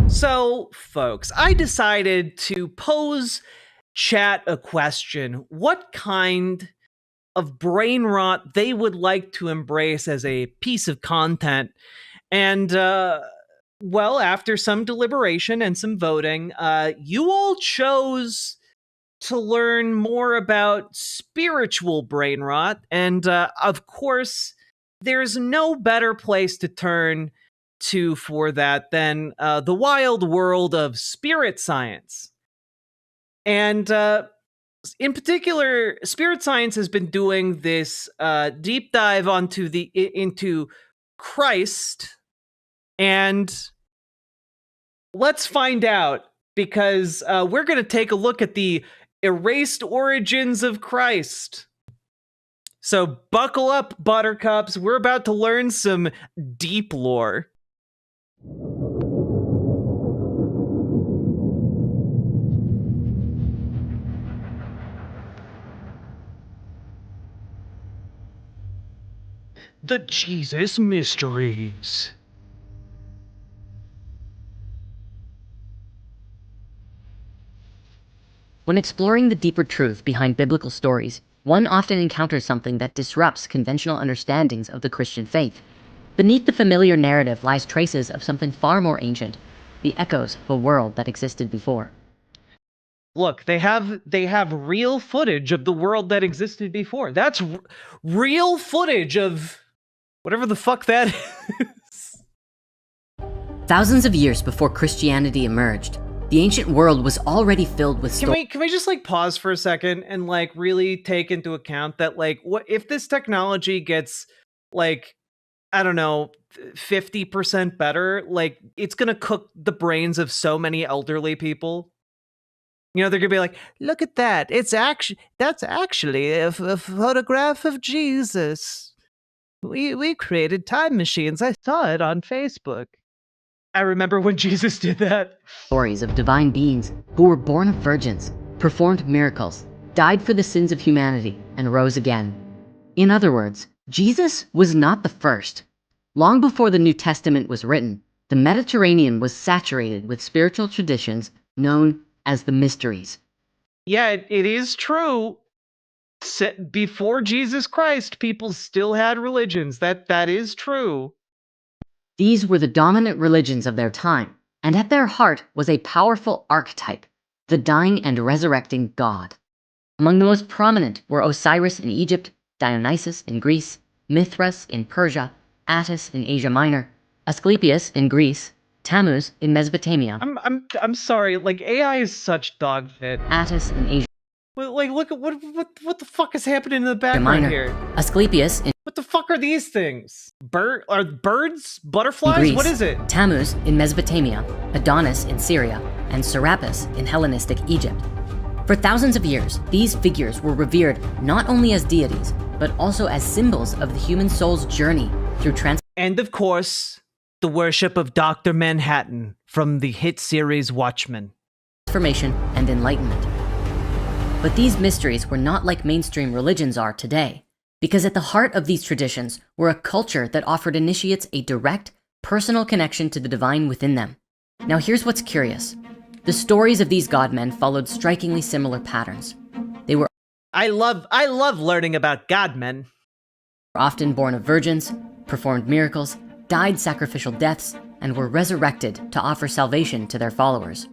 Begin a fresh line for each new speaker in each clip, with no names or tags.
So, folks, I decided to pose chat a question. What kind of brain rot they would like to embrace as a piece of content? And, well, after some deliberation and some voting, you all chose to learn more about spiritual brain rot. And, of course, there's no better place to turn to for that than the wild world of spirit science. And in particular, spirit science has been doing this deep dive into Christ, and let's find out, because we're going to take a look at the erased origins of Christ. So buckle up, buttercups. We're about to learn some deep lore. The Jesus Mysteries.
When exploring the deeper truth behind biblical stories, one often encounters something that disrupts conventional understandings of the Christian faith. Beneath the familiar narrative lies traces of something far more ancient, the echoes of a world that existed before.
Look, they have real footage of the world that existed before. That's real footage of whatever the fuck that is.
Thousands of years before Christianity emerged, the ancient world was already filled with stories.
Can we just like pause for a second and like really take into account that like what if this technology gets like, I don't know, 50% better, like it's gonna cook the brains of so many elderly people. You know, they're gonna be like, look at that. That's actually a photograph of Jesus. We created time machines. I saw it on Facebook. I remember when Jesus did that.
Stories of divine beings who were born of virgins, performed miracles, died for the sins of humanity, and rose again. In other words, Jesus was not the first. Long before the New Testament was written, the Mediterranean was saturated with spiritual traditions known as the mysteries.
Yeah, it is true. Before Jesus Christ, people still had religions. That is true.
These were the dominant religions of their time, and at their heart was a powerful archetype, the dying and resurrecting god. Among the most prominent were Osiris in Egypt, Dionysus in Greece, Mithras in Persia, Attis in Asia Minor, Asclepius in Greece, Tammuz in Mesopotamia.
I'm sorry, like AI is such dog shit.
Attis in Asia.
Like, look at what the fuck is happening in the background here?
Asclepius in
what the fuck are these things? Are birds? Butterflies?
Greece,
what is it?
Tammuz in Mesopotamia, Adonis in Syria, and Serapis in Hellenistic Egypt. For thousands of years, these figures were revered not only as deities, but also as symbols of the human soul's journey through
And of course, the worship of Dr. Manhattan from the hit series Watchmen.
Transformation and enlightenment. But these mysteries were not like mainstream religions are today, because at the heart of these traditions were a culture that offered initiates a direct, personal connection to the divine within them. Now here's what's curious. The stories of these godmen followed strikingly similar patterns. They were
I love learning about godmen.
Often born of virgins, performed miracles, died sacrificial deaths, and were resurrected to offer salvation to their followers.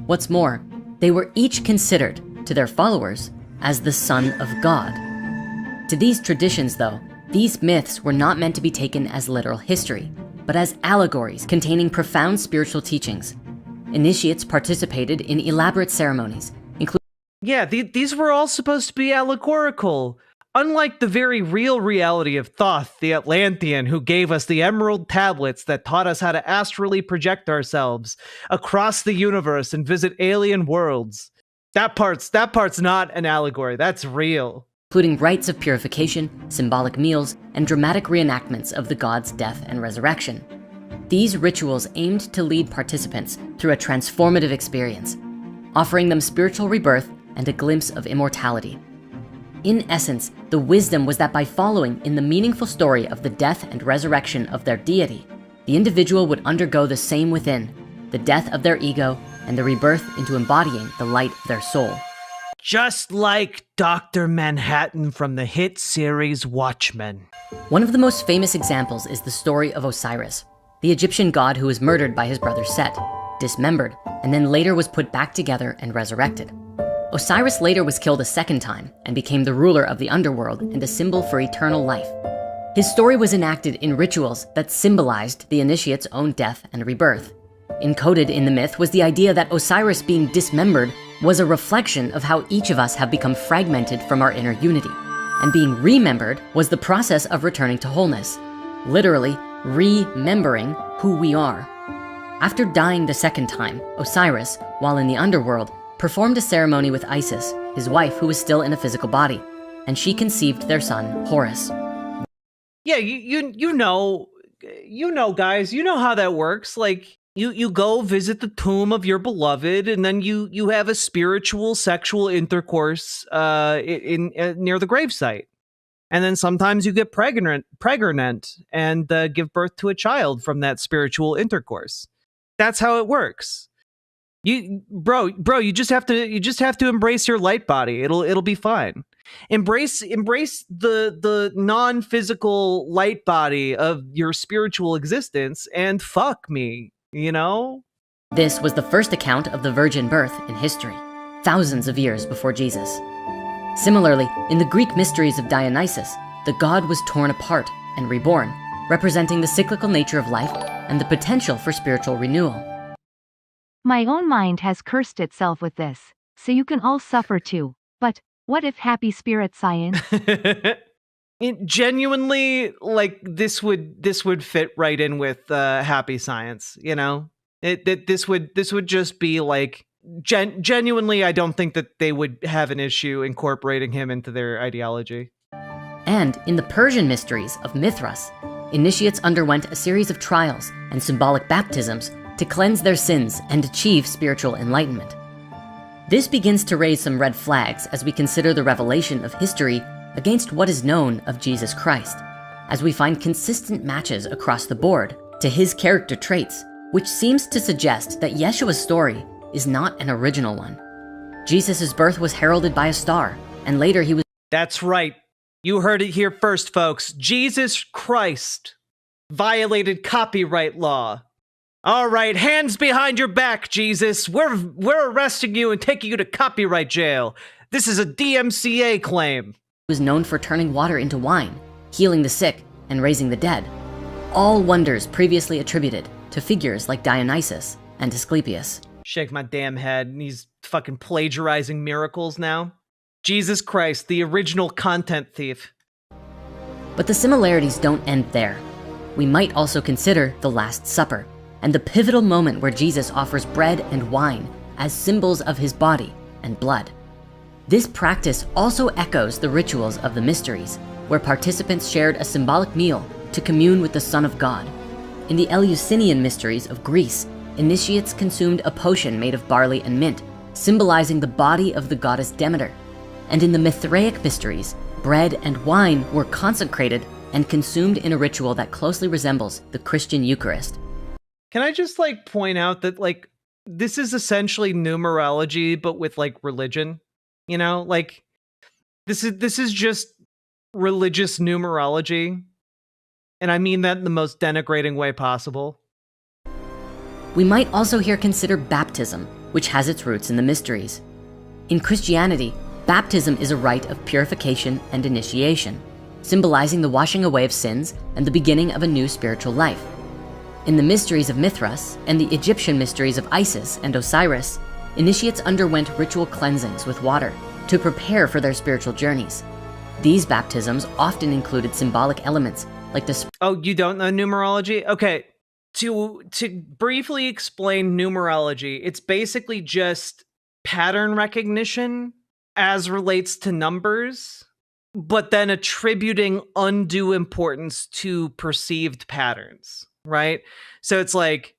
What's more, they were each considered, to their followers, as the Son of God. To these traditions, though, these myths were not meant to be taken as literal history, but as allegories containing profound spiritual teachings. Initiates participated in elaborate ceremonies, including
these were all supposed to be allegorical. Unlike the very real reality of Thoth, the Atlantean, who gave us the emerald tablets that taught us how to astrally project ourselves across the universe and visit alien worlds. That part's not an allegory, that's real.
Including rites of purification, symbolic meals, and dramatic reenactments of the god's death and resurrection. These rituals aimed to lead participants through a transformative experience, offering them spiritual rebirth and a glimpse of immortality. In essence, the wisdom was that by following in the meaningful story of the death and resurrection of their deity, the individual would undergo the same within, the death of their ego, and the rebirth into embodying the light of their soul.
Just like Dr. Manhattan from the hit series Watchmen.
One of the most famous examples is the story of Osiris, the Egyptian god who was murdered by his brother Set, dismembered, and then later was put back together and resurrected. Osiris later was killed a second time and became the ruler of the underworld and a symbol for eternal life. His story was enacted in rituals that symbolized the initiate's own death and rebirth. Encoded in the myth was the idea that Osiris being dismembered was a reflection of how each of us have become fragmented from our inner unity. And being remembered was the process of returning to wholeness, literally remembering who we are. After dying the second time, Osiris, while in the underworld, performed a ceremony with Isis, his wife who was still in a physical body, and she conceived their son, Horus.
Yeah, you know, guys, you know how that works. Like, you go visit the tomb of your beloved, and then you have a spiritual sexual intercourse in near the gravesite, and then sometimes you get pregnant and give birth to a child from that spiritual intercourse. That's how it works. Bro, you just have to embrace your light body. It'll be fine. Embrace the non-physical light body of your spiritual existence, and fuck me. You know?
This was the first account of the virgin birth in history, thousands of years before Jesus. Similarly, in the Greek mysteries of Dionysus, the god was torn apart and reborn, representing the cyclical nature of life and the potential for spiritual renewal.
My own mind has cursed itself with this, so you can all suffer too. But what if happy spirit science?
It genuinely, like, this would fit right in with happy science, you know? This would just be like, genuinely, I don't think that they would have an issue incorporating him into their ideology.
And in the Persian mysteries of Mithras, initiates underwent a series of trials and symbolic baptisms to cleanse their sins and achieve spiritual enlightenment. This begins to raise some red flags as we consider the revelation of history against what is known of Jesus Christ, as we find consistent matches across the board to his character traits, which seems to suggest that Yeshua's story is not an original one. Jesus' birth was heralded by a star, and later he was—
That's right. You heard it here first, folks. Jesus Christ violated copyright law. All right, hands behind your back, Jesus. We're arresting you and taking you to copyright jail. This is a DMCA claim.
was known for turning water into wine, healing the sick, and raising the dead. All wonders previously attributed to figures like Dionysus and Asclepius.
Shake my damn head, and he's fucking plagiarizing miracles now. Jesus Christ, the original content thief.
But the similarities don't end there. We might also consider the Last Supper and the pivotal moment where Jesus offers bread and wine as symbols of his body and blood. This practice also echoes the rituals of the mysteries, where participants shared a symbolic meal to commune with the Son of God. In the Eleusinian mysteries of Greece, initiates consumed a potion made of barley and mint, symbolizing the body of the goddess Demeter. And in the Mithraic mysteries, bread and wine were consecrated and consumed in a ritual that closely resembles the Christian Eucharist.
Can I just like point out that like this is essentially numerology, but with like religion? You know, like this is just religious numerology. And I mean that in the most denigrating way possible.
We might also here consider baptism, which has its roots in the mysteries. In Christianity, baptism is a rite of purification and initiation, symbolizing the washing away of sins and the beginning of a new spiritual life. In the mysteries of Mithras and the Egyptian mysteries of Isis and Osiris, initiates underwent ritual cleansings with water to prepare for their spiritual journeys. These baptisms often included symbolic elements like the—
Oh, you don't know numerology? Okay. To briefly explain numerology, it's basically just pattern recognition as relates to numbers, but then attributing undue importance to perceived patterns, right? So it's like,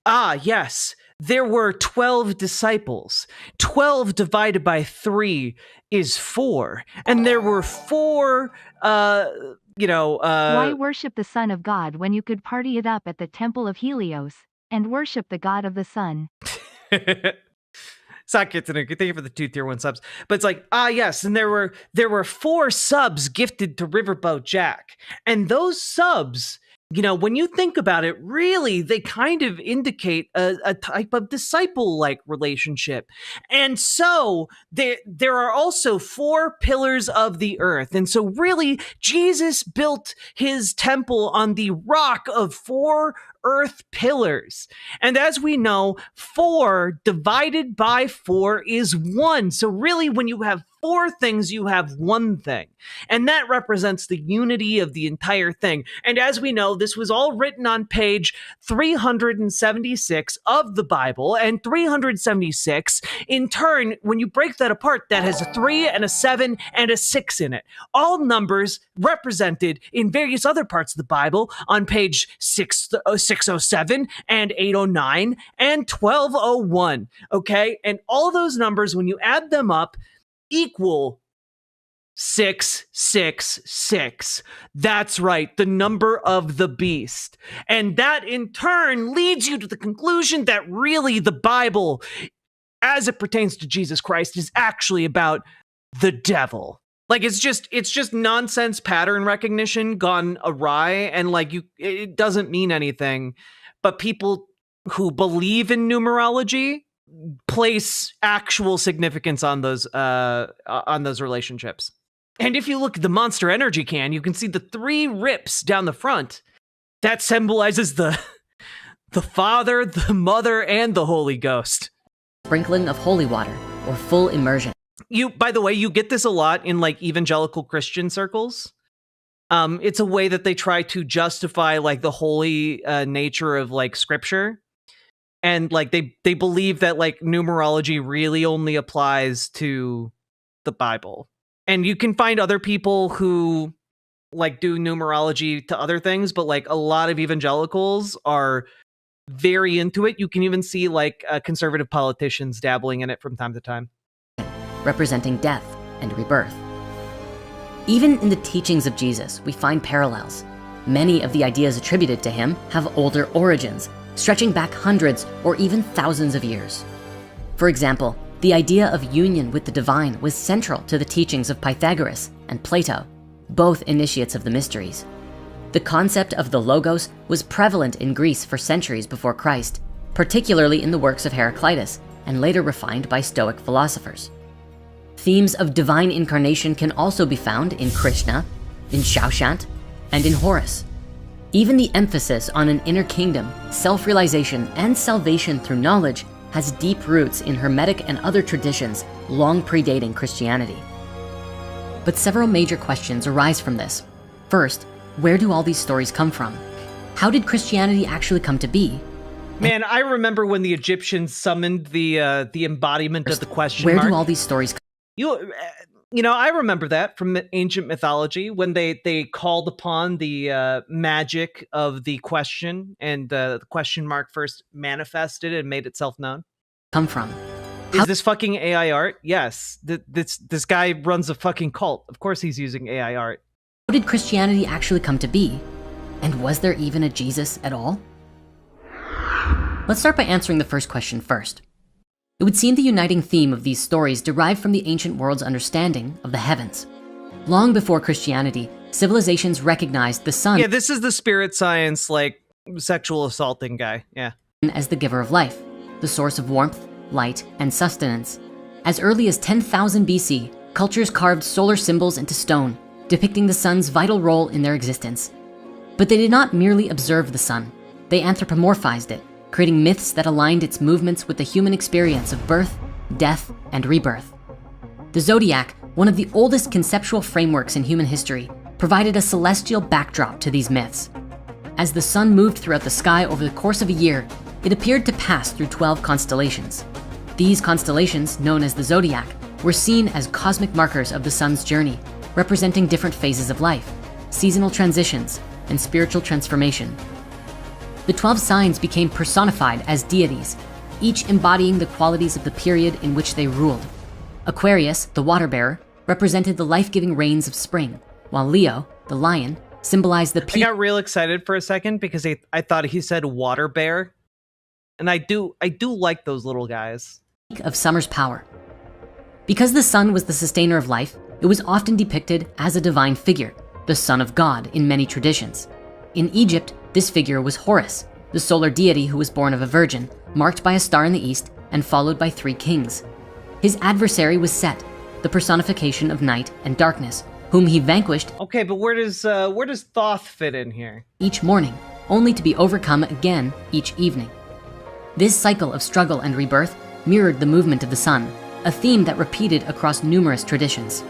yes, there were 12 disciples. 12 divided by 3 is 4. And there were 4,
Why worship the Son of God when you could party it up at the Temple of Helios? and worship the god of the sun.
Thank you for the 2 tier 1 subs. But it's like, yes, and there were 4 subs gifted to Riverboat Jack. And those subs, you know, when you think about it, really, they kind of indicate a type of disciple-like relationship. And so there are also 4 pillars of the earth. And so really, Jesus built his temple on the rock of 4 earth pillars. And as we know, 4 divided by 4 is 1. So really, when you have 4 things, you have 1 thing. And that represents the unity of the entire thing. And as we know, this was all written on page 376 of the Bible. And 376, in turn, when you break that apart, that has a 3 and a 7 and a 6 in it. All numbers represented in various other parts of the Bible on page 607 and 809 and 1201. Okay? And all those numbers, when you add them up, equal 666. That's right, the number of the beast. And that in turn leads you to the conclusion that really the Bible, as it pertains to Jesus Christ, is actually about the devil. Like, it's just nonsense pattern recognition gone awry, and like it doesn't mean anything. But people who believe in numerology place actual significance on those relationships. And if you look at the Monster Energy can, you can see the 3 rips down the front. That symbolizes the Father, the Mother, and the Holy Ghost.
Sprinkling of holy water, or full immersion.
By the way, you get this a lot in like evangelical Christian circles. It's a way that they try to justify like the holy nature of like scripture. And like they believe that like numerology really only applies to the Bible. And you can find other people who like do numerology to other things, but like a lot of evangelicals are very into it. You can even see like conservative politicians dabbling in it from time to time.
Representing death and rebirth. Even in the teachings of Jesus, we find parallels. Many of the ideas attributed to him have older origins, stretching back hundreds or even thousands of years. For example, the idea of union with the divine was central to the teachings of Pythagoras and Plato, both initiates of the mysteries. The concept of the Logos was prevalent in Greece for centuries before Christ, particularly in the works of Heraclitus, and later refined by Stoic philosophers. Themes of divine incarnation can also be found in Krishna, in Shaushant, and in Horus. Even the emphasis on an inner kingdom, self-realization, and salvation through knowledge has deep roots in Hermetic and other traditions long predating Christianity. But several major questions arise from this. First, where do all these stories come from? How did Christianity actually come to be?
Man, I remember when the Egyptians summoned the embodiment of the question
mark.
Where
do all these stories come?
You know, I remember that from ancient mythology when they called upon the magic of the question, and the question mark first manifested and made itself known.
Come from?
Is this fucking AI art? Yes. This guy runs a fucking cult. Of course he's using AI art.
How did Christianity actually come to be? And was there even a Jesus at all? Let's start by answering the first question first. It would seem the uniting theme of these stories derived from the ancient world's understanding of the heavens. Long before Christianity, civilizations recognized the sun.
Yeah, this is the spirit science, like, sexual assaulting guy, yeah.
As the giver of life, the source of warmth, light, and sustenance. As early as 10,000 BC, cultures carved solar symbols into stone, depicting the sun's vital role in their existence. But they did not merely observe the sun. They anthropomorphized it, creating myths that aligned its movements with the human experience of birth, death, and rebirth. The zodiac, one of the oldest conceptual frameworks in human history, provided a celestial backdrop to these myths. As the sun moved throughout the sky over the course of a year, it appeared to pass through 12 constellations. These constellations, known as the zodiac, were seen as cosmic markers of the sun's journey, representing different phases of life, seasonal transitions, and spiritual transformation. The 12 signs became personified as deities, each embodying the qualities of the period in which they ruled. Aquarius, the water bearer, represented the life-giving rains of spring, while Leo, the lion, symbolized the peak.
I got real excited for a second because I thought he said water bear. And I do like those little guys.
Of summer's power. Because the sun was the sustainer of life, it was often depicted as a divine figure, the son of God in many traditions. In Egypt, this figure was Horus, the solar deity who was born of a virgin, marked by a star in the east and followed by 3 kings. His adversary was Set, the personification of night and darkness, whom he vanquished.
Okay, but where does Thoth fit in here?
Each morning, only to be overcome again each evening. This cycle of struggle and rebirth mirrored the movement of the sun, a theme that repeated across numerous traditions.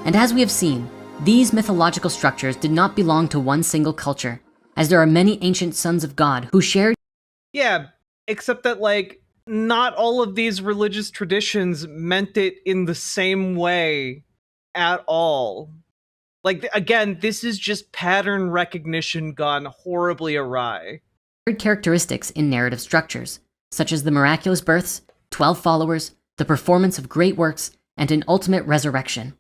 And as we have seen, these mythological structures did not belong to one single culture, as there are many ancient sons of God who shared.
Yeah, except that, like, not all of these religious traditions meant it in the same way at all. Like, again, this is just pattern recognition gone horribly awry.
Characteristics in narrative structures, such as the miraculous births, 12 followers, the performance of great works, and an ultimate resurrection.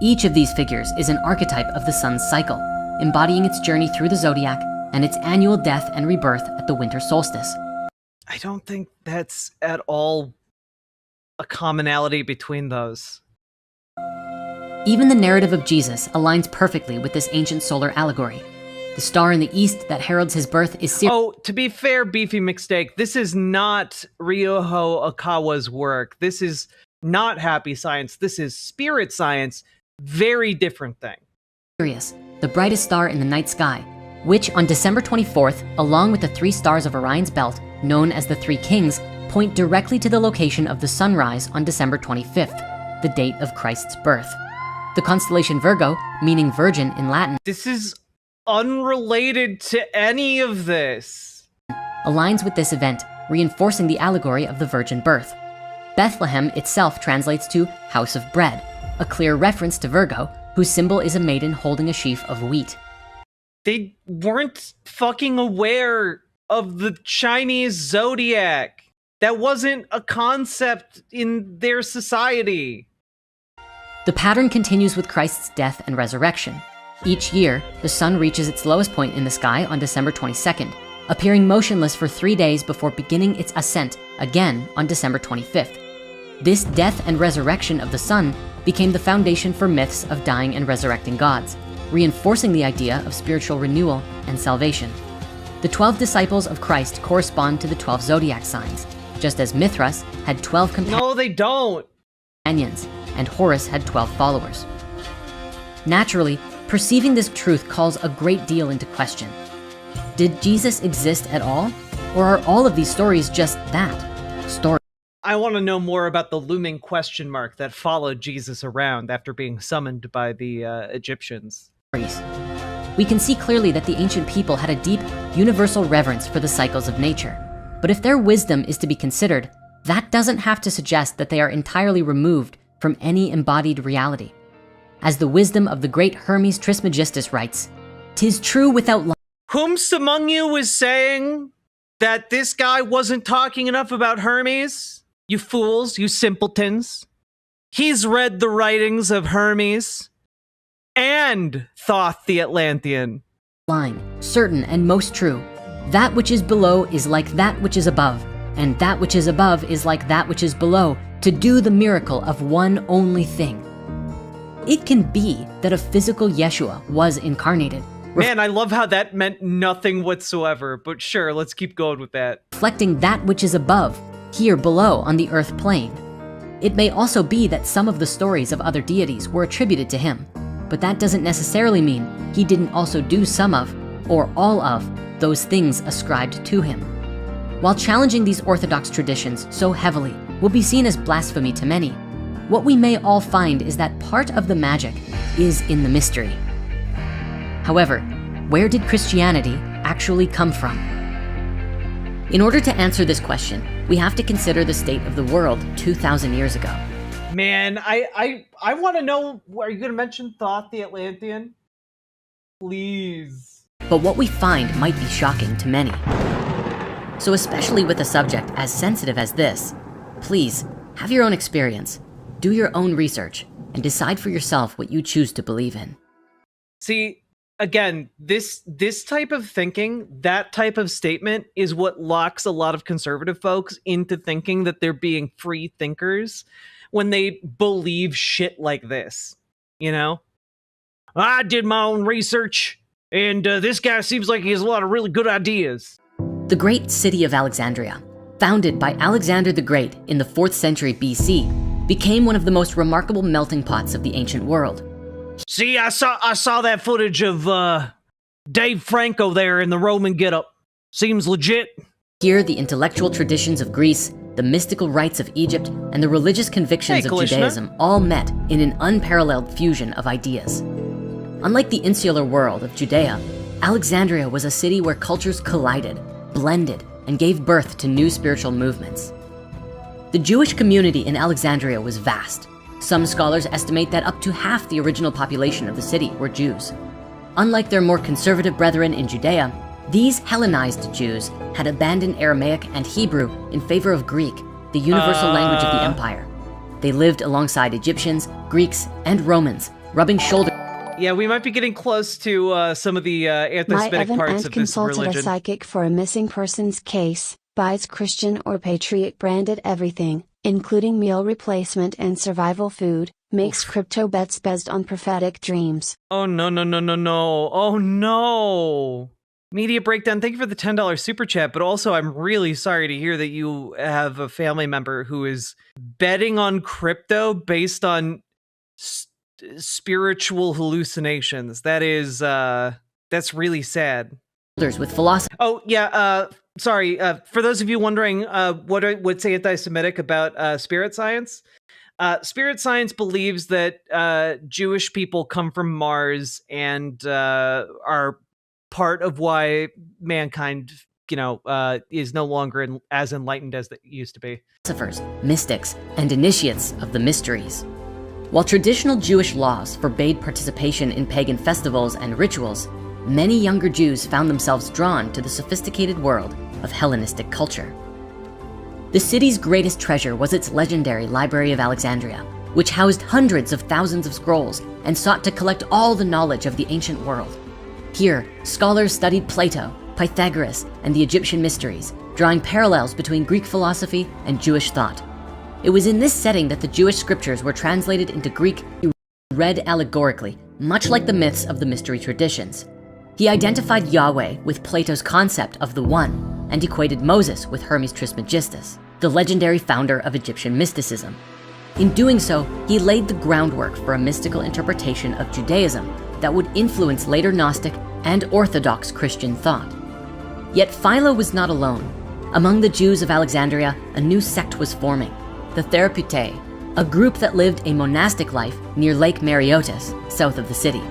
Each of these figures is an archetype of the sun's cycle, embodying its journey through the zodiac and its annual death and rebirth at the winter solstice.
I don't think that's at all a commonality between those.
Even the narrative of Jesus aligns perfectly with this ancient solar allegory. The star in the east that heralds his birth is Sirius.
Oh, to be fair, Beefy Mistake, this is not Ryoho Okawa's work. This is not happy science. This is spirit science. Very different thing.
Sirius, the brightest star in the night sky, which on December 24th, along with the 3 stars of Orion's belt, known as the 3 kings, point directly to the location of the sunrise on December 25th, the date of Christ's birth. The constellation Virgo, meaning virgin in Latin,
This is unrelated to any of this.
aligns with this event, reinforcing the allegory of the virgin birth. Bethlehem itself translates to house of bread, a clear reference to Virgo, whose symbol is a maiden holding a sheaf of wheat.
They weren't fucking aware of the Chinese zodiac. That wasn't a concept in their society.
The pattern continues with Christ's death and resurrection. Each year, the sun reaches its lowest point in the sky on December 22nd, appearing motionless for 3 days before beginning its ascent again on December 25th. This death and resurrection of the sun became the foundation for myths of dying and resurrecting gods, reinforcing the idea of spiritual renewal and salvation. The 12 disciples of Christ correspond to the 12 zodiac signs, just as Mithras had 12
No, they don't.
companions, and Horus had 12 followers. Naturally, perceiving this truth calls a great deal into question. Did Jesus exist at all? Or are all of these stories just that? Stories.
I want to know more about the looming question mark that followed Jesus around after being summoned by the Egyptians.
We can see clearly that the ancient people had a deep, universal reverence for the cycles of nature. But if their wisdom is to be considered, that doesn't have to suggest that they are entirely removed from any embodied reality. As the wisdom of the great Hermes Trismegistus writes, "'Tis true without lie."
Whomst among you is saying that this guy wasn't talking enough about Hermes? You fools, you simpletons. He's read the writings of Hermes and Thoth the Atlantean.
Line, certain and most true. That which is below is like that which is above, and that which is above is like that which is below, to do the miracle of one only thing. It can be that a physical Yeshua was incarnated,
Man, I love how that meant nothing whatsoever, but sure, let's keep going with that.
reflecting that which is above, here below on the earth plane. It may also be that some of the stories of other deities were attributed to him, but that doesn't necessarily mean he didn't also do some of, or all of, those things ascribed to him. While challenging these orthodox traditions so heavily will be seen as blasphemy to many, what we may all find is that part of the magic is in the mystery. However, where did Christianity actually come from? In order to answer this question, we have to consider the state of the world 2,000 years ago.
Man, I want to know, are you going to mention Thoth the Atlantean? Please.
But what we find might be shocking to many. So especially with a subject as sensitive as this, please have your own experience, do your own research, and decide for yourself what you choose to believe in.
See, again, this type of thinking, that type of statement is what locks a lot of conservative folks into thinking that they're being free thinkers when they believe shit like this. You know, I did my own research, and this guy seems like he has a lot of really good ideas.
The great city of Alexandria, founded by Alexander the Great in the 4th century BC, became one of the most remarkable melting pots of the ancient world.
See, I saw that footage of Dave Franco there in the Roman getup. Seems legit.
Here, the intellectual traditions of Greece, the mystical rites of Egypt, and the religious convictions of Judaism all met in an unparalleled fusion of ideas. Unlike the insular world of Judea, Alexandria was a city where cultures collided, blended, and gave birth to new spiritual movements. The Jewish community in Alexandria was vast. Some scholars estimate that up to half the original population of the city were Jews. Unlike their more conservative brethren in Judea, these Hellenized Jews had abandoned Aramaic and Hebrew in favor of Greek, the universal language of the empire. They lived alongside Egyptians, Greeks, and Romans, rubbing shoulders.
Yeah, we might be getting close to some of the anti-Semitic parts of this religion.
Consulted a psychic for a missing persons case, buys Christian or Patriot branded everything, including meal replacement and survival food, makes crypto bets based on prophetic dreams.
Oh no. Oh no. Media Breakdown, thank you for the $10 super chat, but also I'm really sorry to hear that you have a family member who is betting on crypto based on spiritual hallucinations. That is, that's really sad.
With philosophy.
Oh, yeah, sorry, for those of you wondering what's anti-Semitic about spirit science, spirit science believes that Jewish people come from Mars and are part of why mankind, is no longer as enlightened as it used to be.
Philosophers, mystics, and initiates of the mysteries. While traditional Jewish laws forbade participation in pagan festivals and rituals, many younger Jews found themselves drawn to the sophisticated world of Hellenistic culture. The city's greatest treasure was its legendary Library of Alexandria, which housed hundreds of thousands of scrolls and sought to collect all the knowledge of the ancient world. Here, scholars studied Plato, Pythagoras, and the Egyptian mysteries, drawing parallels between Greek philosophy and Jewish thought. It was in this setting that the Jewish scriptures were translated into Greek, read allegorically, much like the myths of the mystery traditions. He identified Yahweh with Plato's concept of the One, and equated Moses with Hermes Trismegistus, the legendary founder of Egyptian mysticism. In doing so, he laid the groundwork for a mystical interpretation of Judaism that would influence later Gnostic and Orthodox Christian thought. Yet Philo was not alone. Among the Jews of Alexandria, a new sect was forming, the Therapeutae, a group that lived a monastic life near Lake Mareotis, south of the city.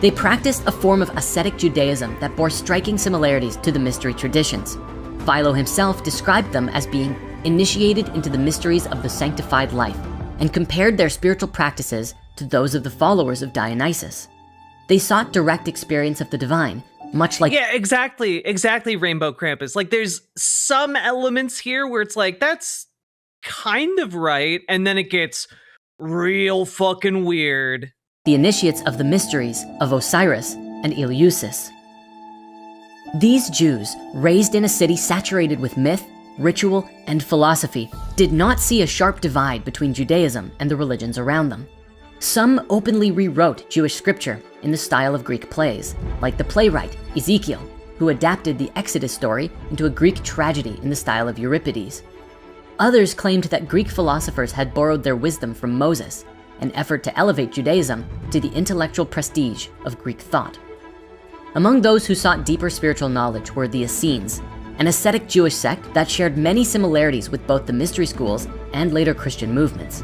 They practiced a form of ascetic Judaism that bore striking similarities to the mystery traditions. Philo himself described them as being initiated into the mysteries of the sanctified life, and compared their spiritual practices to those of the followers of Dionysus. They sought direct experience of the divine, much like—
Yeah, exactly, Rainbow Krampus. Like, there's some elements here where it's like, that's kind of right, and then it gets real fucking weird.
The initiates of the mysteries of Osiris and Eleusis. These Jews, raised in a city saturated with myth, ritual, and philosophy, did not see a sharp divide between Judaism and the religions around them. Some openly rewrote Jewish scripture in the style of Greek plays, like the playwright Ezekiel, who adapted the Exodus story into a Greek tragedy in the style of Euripides. Others claimed that Greek philosophers had borrowed their wisdom from Moses, an effort to elevate Judaism to the intellectual prestige of Greek thought. Among those who sought deeper spiritual knowledge were the Essenes, an ascetic Jewish sect that shared many similarities with both the mystery schools and later Christian movements.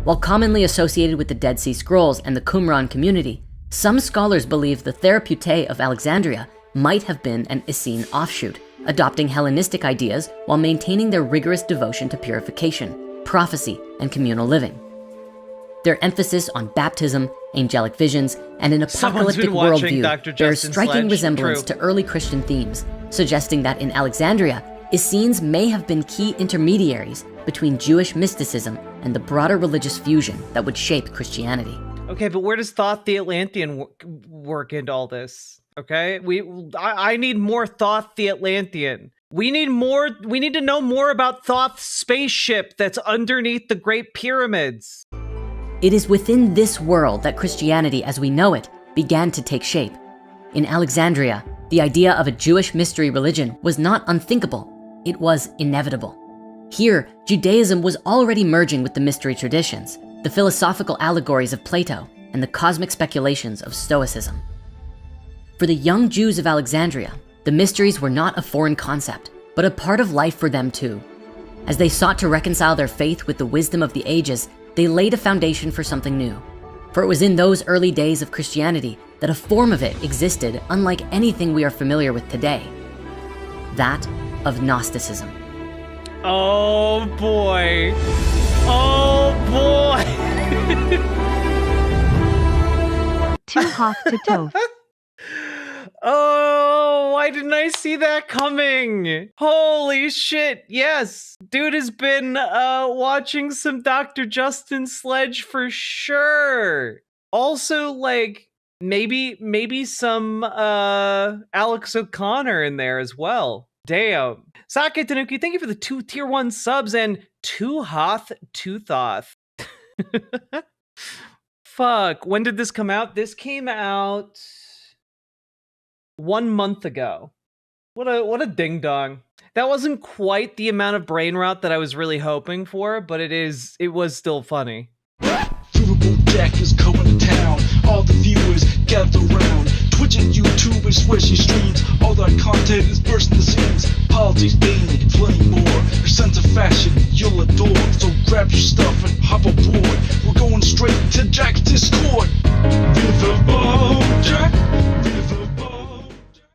While commonly associated with the Dead Sea Scrolls and the Qumran community, some scholars believe the Therapeutae of Alexandria might have been an Essene offshoot, adopting Hellenistic ideas while maintaining their rigorous devotion to purification, prophecy, and communal living. Their emphasis on baptism, angelic visions, and an apocalyptic worldview bears striking resemblance to early Christian themes, suggesting that in Alexandria, Essenes may have been key intermediaries between Jewish mysticism and the broader religious fusion that would shape Christianity.
Okay, but where does Thoth the Atlantean work into all this? Okay, I need more Thoth the Atlantean. We need to know more about Thoth's spaceship that's underneath the Great Pyramids.
It is within this world that Christianity as we know it began to take shape. In Alexandria, the idea of a Jewish mystery religion was not unthinkable, it was inevitable. Here, Judaism was already merging with the mystery traditions, the philosophical allegories of Plato, and the cosmic speculations of Stoicism. For the young Jews of Alexandria, the mysteries were not a foreign concept, but a part of life for them too. As they sought to reconcile their faith with the wisdom of the ages, they laid a foundation for something new. For it was in those early days of Christianity that a form of it existed unlike anything we are familiar with today. That of Gnosticism.
Oh boy. Oh boy.
Too hot to toast.
Oh, why didn't I see that coming? Holy shit, yes. Dude has been watching some Dr. Justin Sledge for sure. Also, like, maybe some Alex O'Connor in there as well. Damn. Sake Tanuki, thank you for the 2 tier 1 subs and 2 Hoth, 2 Thoth. Fuck, when did this come out? This came out 1 month ago. What a ding dong. That wasn't quite the amount of brain rot that I was really hoping for, but it was still funny.
Riverboat Jack is coming to town. All the viewers gather round. Twitch and YouTube and swishy streams. All that content is bursting the seams. Politics, gaming, and plenty more. Your sense of fashion you'll adore. So grab your stuff and hop aboard. We're going straight to Jack's Discord.